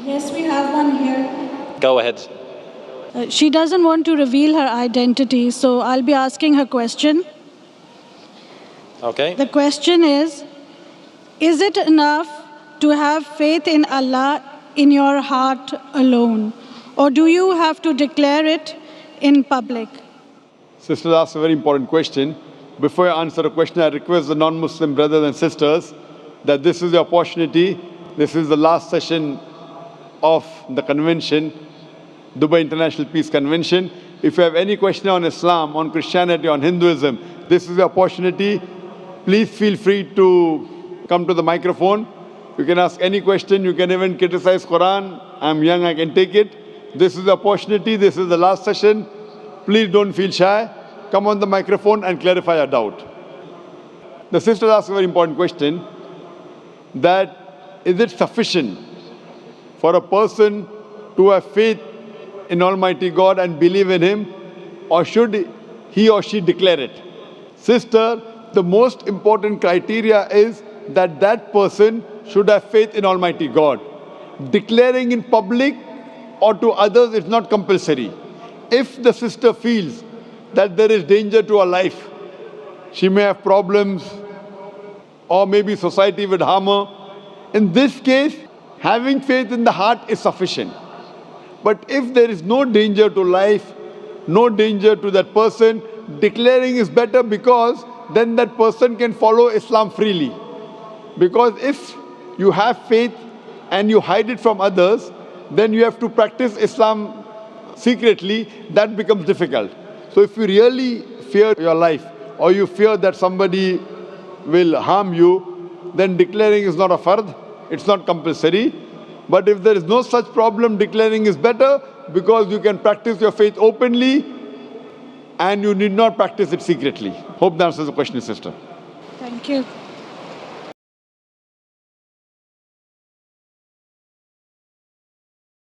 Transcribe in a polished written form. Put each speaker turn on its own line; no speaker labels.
Yes, we have one here.
Go ahead.
She doesn't want to reveal her identity, so I'll be asking her question.
Okay.
The question is it enough to have faith in Allah in your heart alone? Or do you have to declare it in public?
Sister asked a very important question. Before I answer the question, I request the non-Muslim brothers and sisters that this is the opportunity. This is the last session of the convention, Dubai International Peace Convention. If you have any question on Islam, on Christianity, on Hinduism, this is the opportunity. Please feel free to come to the microphone. You can ask any question. You can even criticize Quran. I'm young, I can take it. This is the opportunity. This is the last session. Please don't feel shy. Come on the microphone and clarify your doubt. The sister asked a very important question, that is it sufficient for a person to have faith in Almighty God and believe in Him, or should he or she declare it? Sister, the most important criteria is that that person should have faith in Almighty God. Declaring in public or to others is not compulsory. If the sister feels that there is danger to her life, she may have problems, or maybe society would harm her. In this case, having faith in the heart is sufficient. But if there is no danger to life, no danger to that person, declaring is better, because then that person can follow Islam freely. Because if you have faith and you hide it from others, then you have to practice Islam secretly. That becomes difficult. So if you really fear your life, or you fear that somebody will harm you, then declaring is not a fard, it's not compulsory. But if there is no such problem, declaring is better, because you can practice your faith openly and you need not practice it secretly. Hope that answers the question, sister.
Thank you.